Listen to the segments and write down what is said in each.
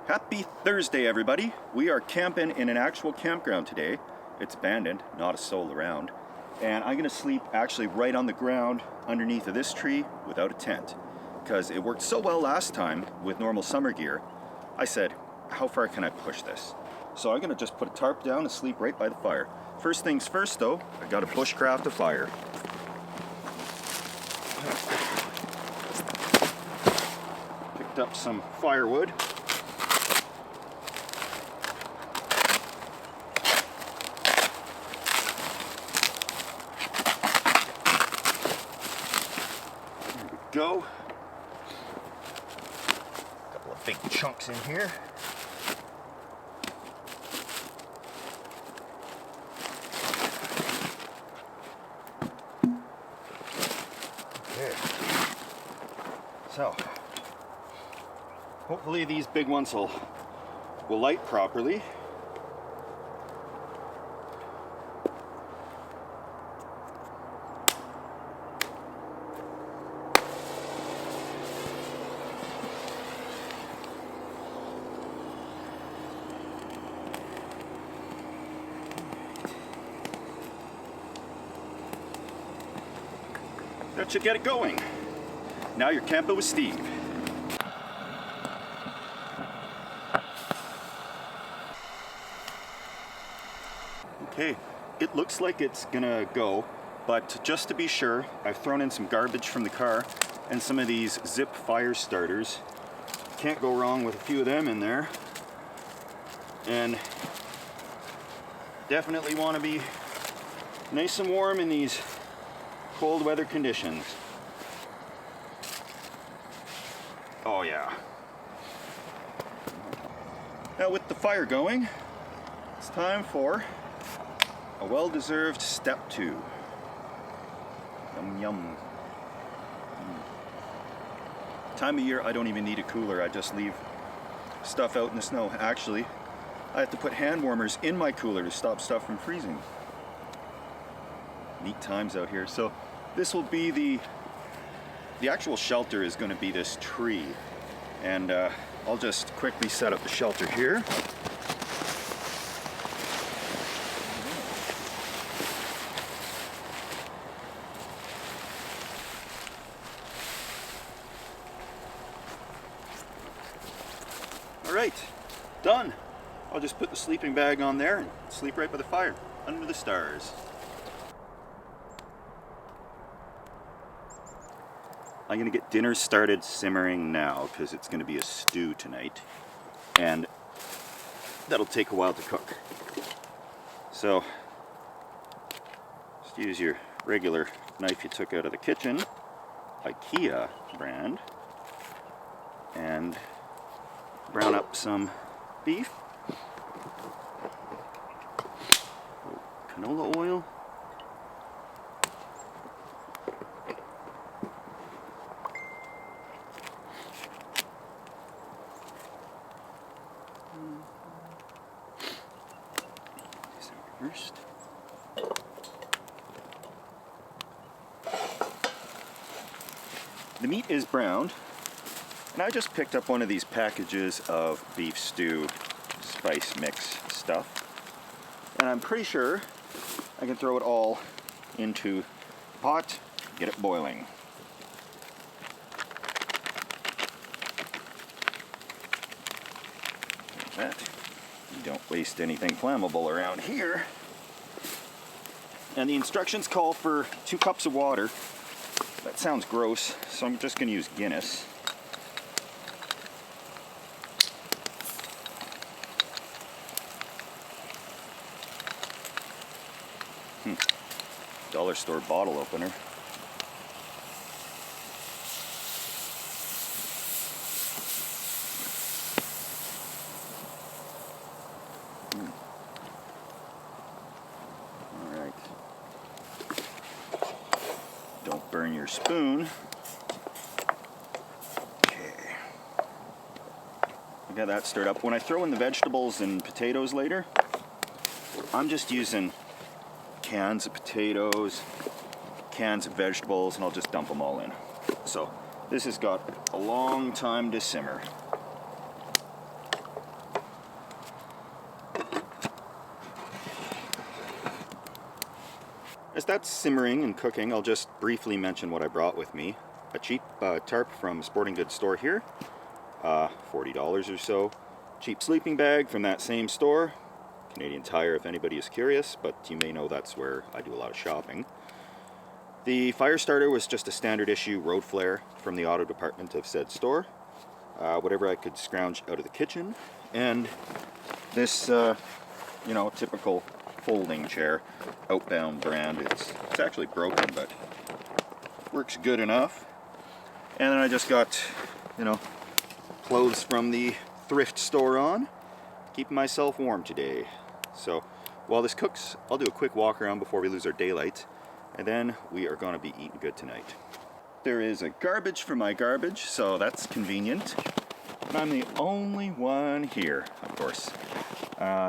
Happy Thursday, everybody. We are camping in an actual campground today. It's abandoned, not a soul around. And I'm gonna sleep actually right on the ground underneath of this tree without a tent. Because it worked so well last time with normal summer gear. I said, how far can I push this? So I'm gonna just put a tarp down and sleep right by the fire. First things first though, I gotta bushcraft a fire. Picked up some firewood. Go. A couple of big chunks in here. Okay. So, hopefully these big ones will light properly. That should get it going. Now you're camping with Steve. Okay, it looks like it's gonna go, but just to be sure, I've thrown in some garbage from the car and some of these zip fire starters. Can't go wrong with a few of them in there. And definitely want to be nice and warm in these cold weather conditions. Oh yeah. Now with the fire going, it's time for a well-deserved step 2. Yum yum. Time of year I don't even need a cooler, I just leave stuff out in the snow. Actually, I have to put hand warmers in my cooler to stop stuff from freezing. Neat times out here. So this will be the actual shelter is going to be this tree, and I'll just quickly set up the shelter here. All right, done. I'll just put the sleeping bag on there and sleep right by the fire under the stars. I'm gonna get dinner started simmering now because it's gonna be a stew tonight, and that'll take a while to cook. So just use your regular knife you took out of the kitchen, IKEA brand, and brown up some beef, canola oil, first. The meat is browned, and I just picked up one of these packages of beef stew spice mix stuff, and I'm pretty sure I can throw it all into the pot, get it boiling. Like that. You don't waste anything flammable around here. And the instructions call for 2 cups of water. That sounds gross, so I'm just going to use Guinness. Dollar store bottle opener. Alright. Don't burn your spoon. Okay. I got that stirred up. When I throw in the vegetables and potatoes later, I'm just using cans of potatoes, cans of vegetables, and I'll just dump them all in. So this has got a long time to simmer. As that's simmering and cooking, I'll just briefly mention what I brought with me. A cheap tarp from a sporting goods store here, $40 or so. Cheap sleeping bag from that same store, Canadian Tire if anybody is curious, but you may know that's where I do a lot of shopping. The fire starter was just a standard issue road flare from the auto department of said store. Whatever I could scrounge out of the kitchen. And this, typical folding chair, Outbound brand. It's actually broken, but works good enough. And then I just got, clothes from the thrift store on, keeping myself warm today. So while this cooks, I'll do a quick walk around before we lose our daylight, and then we are going to be eating good tonight. There is a garbage for my garbage, so that's convenient. And I'm the only one here, of course.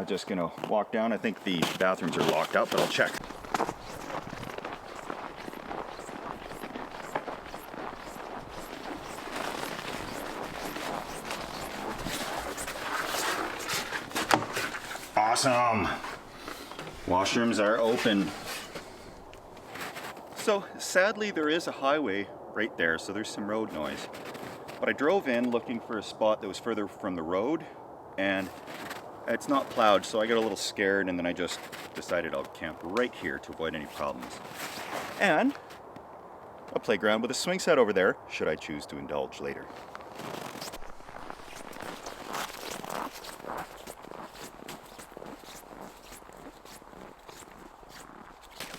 Just gonna walk down. I think the bathrooms are locked up, but I'll check. Awesome! Washrooms are open. So sadly there is a highway right there, so there's some road noise. But I drove in looking for a spot that was further from the road, and it's not plowed, so I got a little scared, and then I just decided I'll camp right here to avoid any problems. And a playground with a swing set over there, should I choose to indulge later.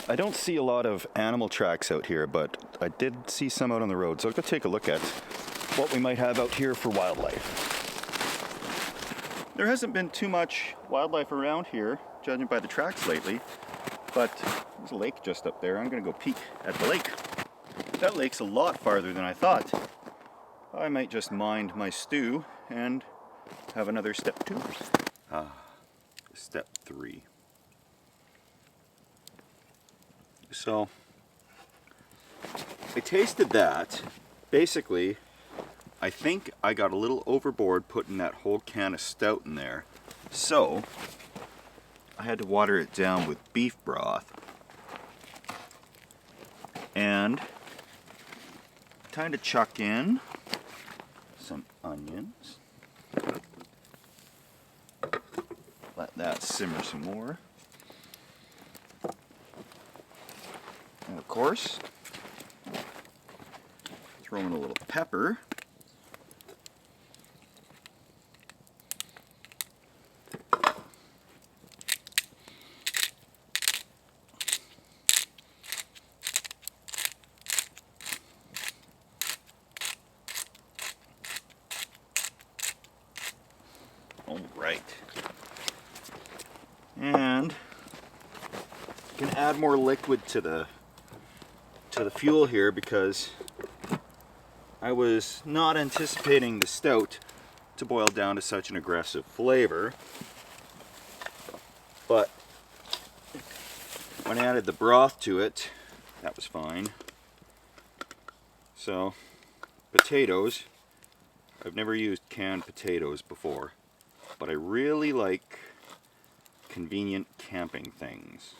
I don't see a lot of animal tracks out here, but I did see some out on the road, so I'll go take a look at what we might have out here for wildlife. There hasn't been too much wildlife around here, judging by the tracks lately, but there's a lake just up there. I'm gonna go peek at the lake. That lake's a lot farther than I thought. I might just mind my stew and have another step 2. Step 3. So, I tasted that. Basically, I think I got a little overboard putting that whole can of stout in there. So, I had to water it down with beef broth. And kind of chuck in some onions. Let that simmer some more. And of course, throw in a little pepper. All right. And you can add more liquid to the fuel here because I was not anticipating the stout to boil down to such an aggressive flavor. But when I added the broth to it, that was fine. So, potatoes. I've never used canned potatoes before, but I really like convenient camping things.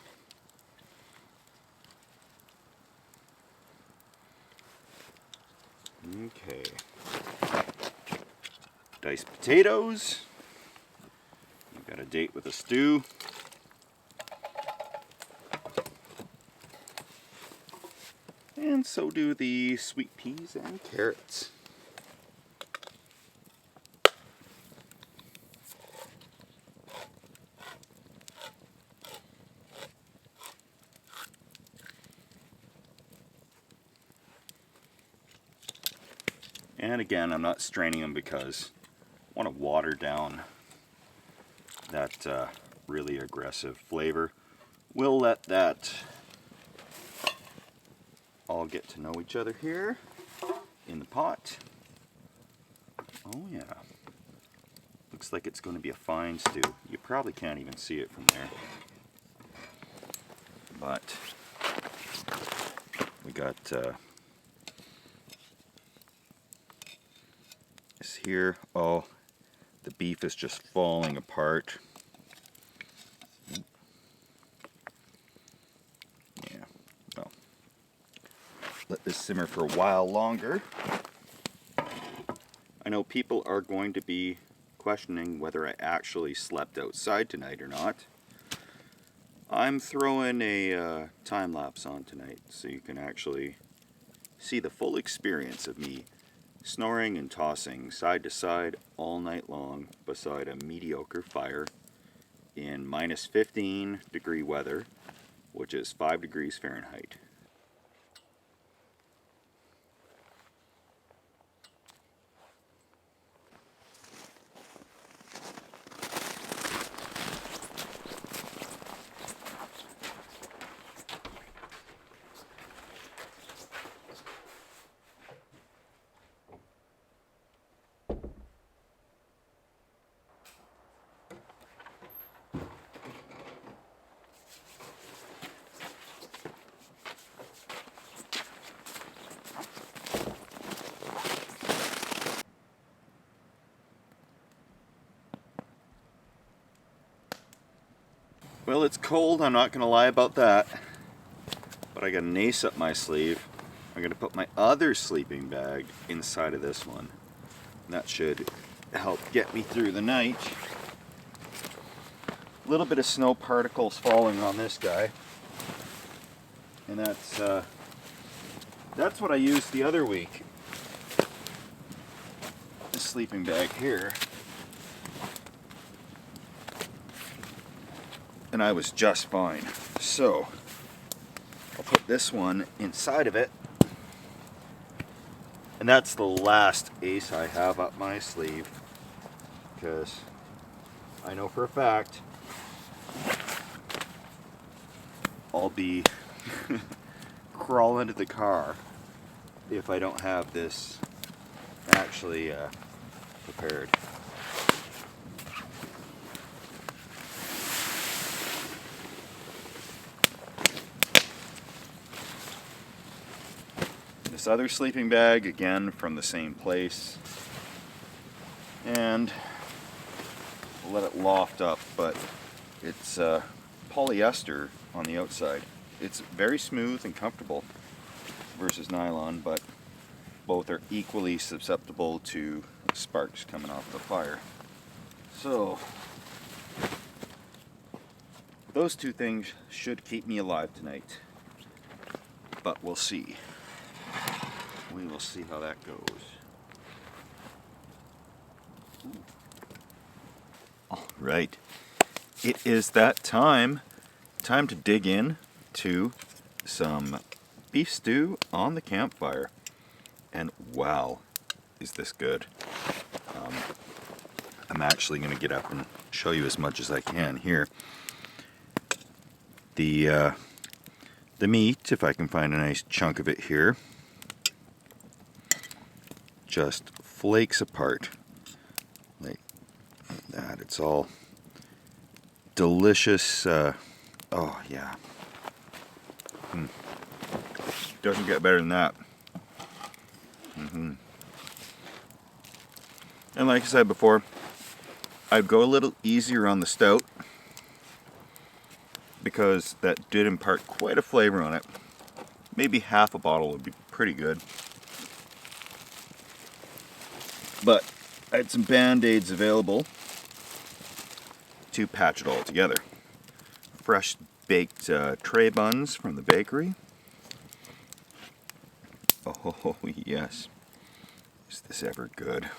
Okay. Diced potatoes. You've got a date with a stew. And so do the sweet peas and carrots. And again, I'm not straining them because I want to water down that really aggressive flavor. We'll let that all get to know each other here in the pot. Oh yeah. Looks like it's going to be a fine stew. You probably can't even see it from there. But we got this here. Oh, the beef is just falling apart. Yeah. let this simmer for a while longer. I know people are going to be questioning whether I actually slept outside tonight or not. I'm throwing a time lapse on tonight so you can actually see the full experience of me snoring and tossing side to side all night long beside a mediocre fire in minus 15 degree weather, which is 5 degrees Fahrenheit. Well, it's cold, I'm not going to lie about that, but I got an ace up my sleeve. I'm going to put my other sleeping bag inside of this one. That should help get me through the night. A little bit of snow particles falling on this guy, and that's what I used the other week. This sleeping bag here. And I was just fine. So I'll put this one inside of it, and that's the last ace I have up my sleeve, because I know for a fact I'll be crawling to the car if I don't have this actually prepared. This other sleeping bag, again from the same place, and I'll let it loft up, but it's polyester on the outside. It's very smooth and comfortable versus nylon, but both are equally susceptible to sparks coming off the fire. So those two things should keep me alive tonight, but we'll see. We will see how that goes. All right, it is that time to dig in to some beef stew on the campfire. And wow, is this good. I'm actually going to get up and show you as much as I can here. The meat, if I can find a nice chunk of it here, just flakes apart like that. It's all delicious. Oh yeah, doesn't get better than that. And like I said before, I'd go a little easier on the stout because that did impart quite a flavor on it. Maybe half a bottle would be pretty good. But I had some Band-Aids available to patch it all together. Fresh baked tray buns from the bakery. Oh yes, is this ever good?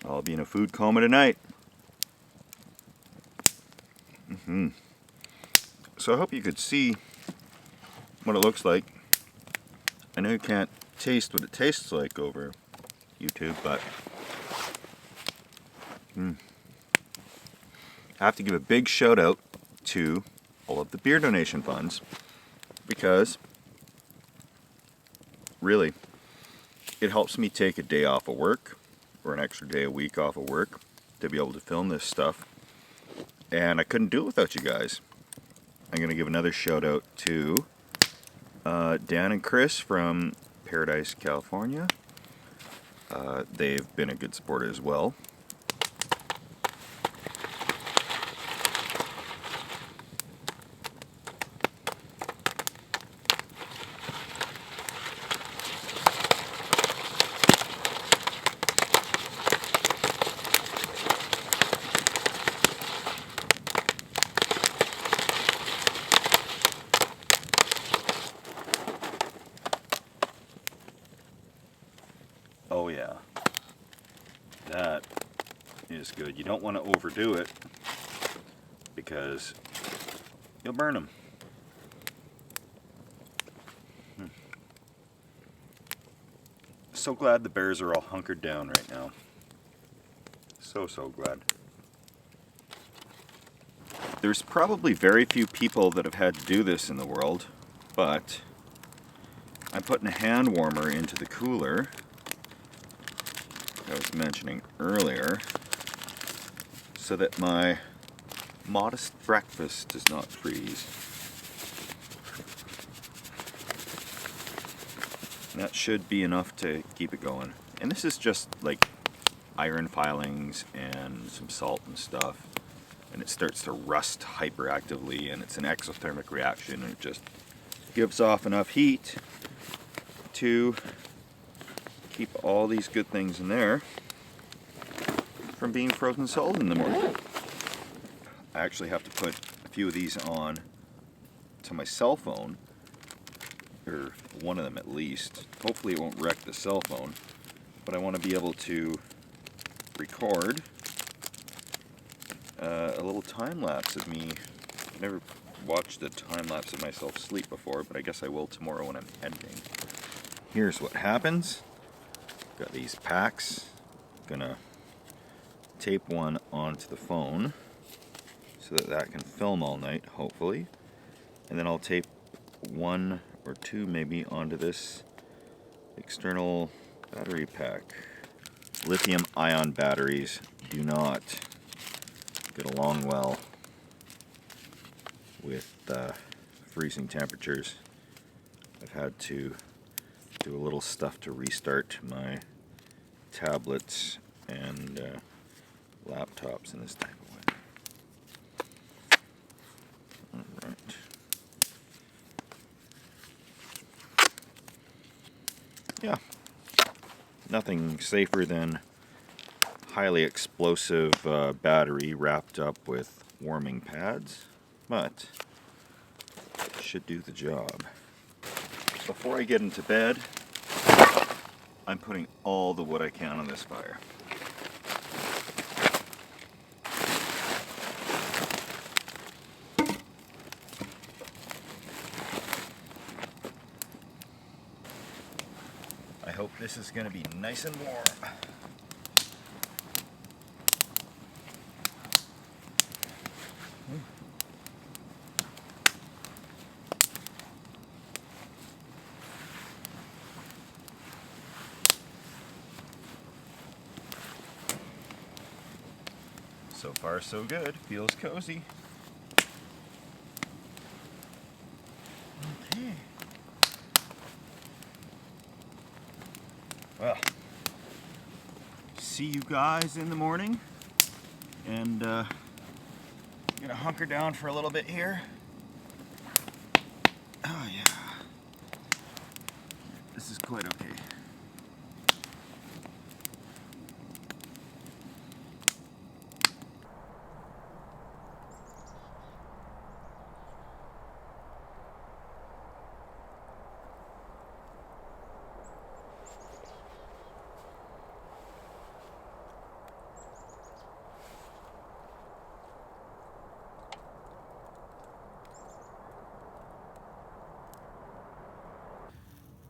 I'll be in a food coma tonight. So I hope you could see what it looks like. I know you can't taste what it tastes like over YouTube, but I have to give a big shout out to all of the beer donation funds, because really it helps me take a day off of work, or an extra day a week off of work, to be able to film this stuff, and I couldn't do it without you guys. I'm going to give another shout out to Dan and Chris from Paradise, California. They've been a good supporter as well. yeah. That is good. You don't want to overdo it because you'll burn them. So glad the bears are all hunkered down right now. So glad. There's probably very few people that have had to do this in the world, but I'm putting a hand warmer into the cooler I was mentioning earlier so that my modest breakfast does not freeze. And that should be enough to keep it going. And this is just like iron filings and some salt and stuff. And it starts to rust hyperactively, and it's an exothermic reaction, and it just gives off enough heat to keep all these good things in there from being frozen solid in the morning. I actually have to put a few of these on to my cell phone, or one of them at least. Hopefully it won't wreck the cell phone, but I want to be able to record a little time lapse of me. I've never watched a time lapse of myself sleep before, but I guess I will tomorrow when I'm editing. Here's what happens. Got these packs. Gonna tape one onto the phone so that that can film all night, hopefully. And then I'll tape one or two maybe onto this external battery pack. Lithium ion batteries do not get along well with freezing temperatures. I've had to do a little stuff to restart my tablets and laptops in this type of way. Alright. Yeah. Nothing safer than highly explosive battery wrapped up with warming pads, but it should do the job. Before I get into bed, I'm putting all the wood I can on this fire. I hope this is going to be nice and warm. So far, so good. Feels cozy. Okay. Well, see you guys in the morning. And I'm gonna hunker down for a little bit here. Oh yeah. This is quite okay.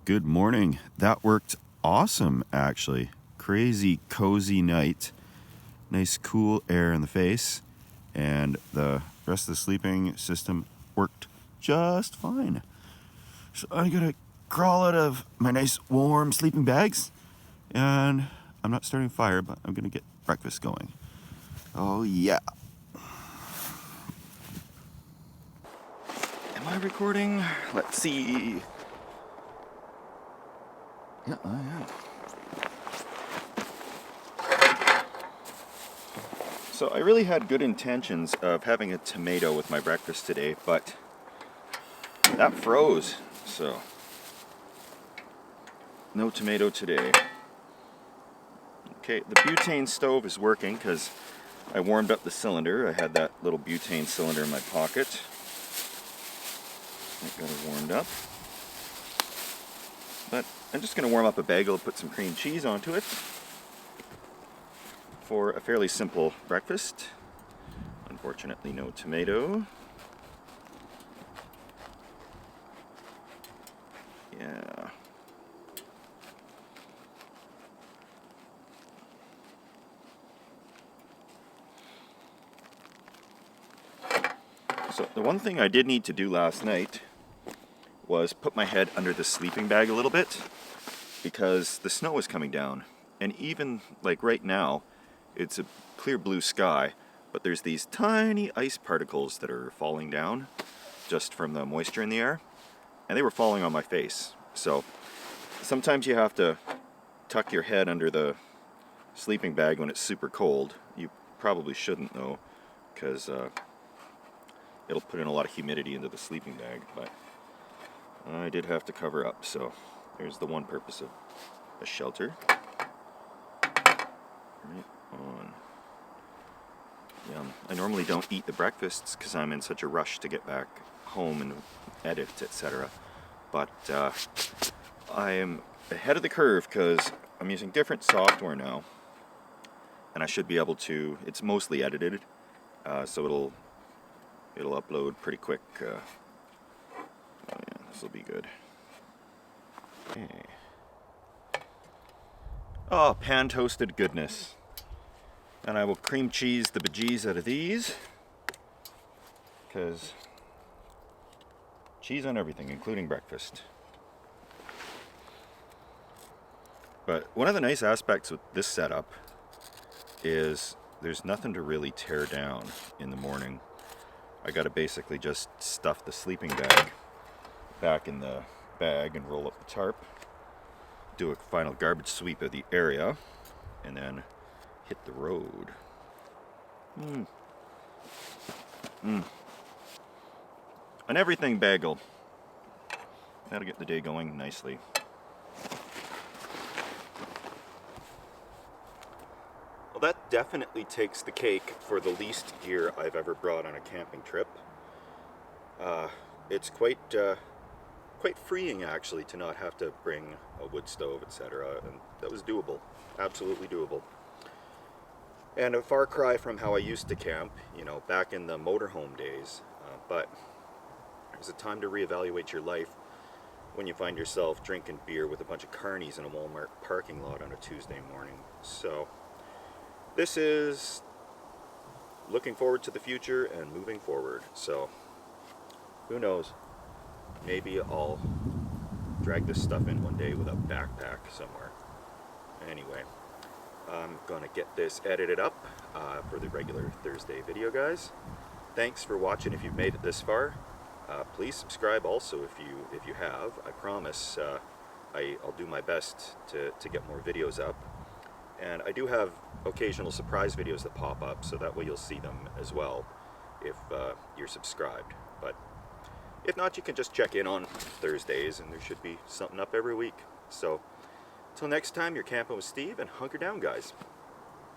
Good morning. That worked awesome, actually. Crazy cozy night. Nice cool air in the face. And the rest of the sleeping system worked just fine. So I'm gonna crawl out of my nice warm sleeping bags. And I'm not starting a fire, but I'm gonna get breakfast going. Oh yeah. Am I recording? Let's see. Yeah, I am. So I really had good intentions of having a tomato with my breakfast today, but that froze, so no tomato today. Okay, the butane stove is working because I warmed up the cylinder. I had that little butane cylinder in my pocket. It got it warmed up. But I'm just going to warm up a bagel, put some cream cheese onto it for a fairly simple breakfast. Unfortunately, no tomato. Yeah. So the one thing I did need to do last night was put my head under the sleeping bag a little bit because the snow is coming down. And even like right now, it's a clear blue sky, but there's these tiny ice particles that are falling down just from the moisture in the air, and they were falling on my face. So sometimes you have to tuck your head under the sleeping bag when it's super cold. You probably shouldn't though, because it'll put in a lot of humidity into the sleeping bag, but I did have to cover up, so there's the one purpose of a shelter. Right on. Yum. I normally don't eat the breakfasts because I'm in such a rush to get back home and edit, etc. But I am ahead of the curve because I'm using different software now, and I should be able to. It's mostly edited, so it'll upload pretty quick. Oh yeah, this will be good. Okay. Oh, pan toasted goodness. And I will cream cheese the bejeez out of these, because cheese on everything, including breakfast. But one of the nice aspects with this setup is there's nothing to really tear down in the morning. I gotta basically just stuff the sleeping bag back in the bag and roll up the tarp, do a final garbage sweep of the area, and then hit the road. An everything bagel. That'll get the day going nicely. Well, that definitely takes the cake for the least gear I've ever brought on a camping trip. It's quite freeing actually to not have to bring a wood stove, etc. And that was doable, absolutely doable. And a far cry from how I used to camp, you know, back in the motorhome days. But there's a time to reevaluate your life when you find yourself drinking beer with a bunch of carnies in a Walmart parking lot on a Tuesday morning. So this is looking forward to the future and moving forward. So who knows? Maybe I'll drag this stuff in one day with a backpack somewhere. Anyway, I'm gonna get this edited up for the regular Thursday video, guys. Thanks for watching. If you've made it this far, please subscribe also if you have. I promise I'll do my best to get more videos up, and I do have occasional surprise videos that pop up, so that way you'll see them as well if you're subscribed. But if not, you can just check in on Thursdays and there should be something up every week. So, till next time, you're camping with Steve, and hunker down, guys.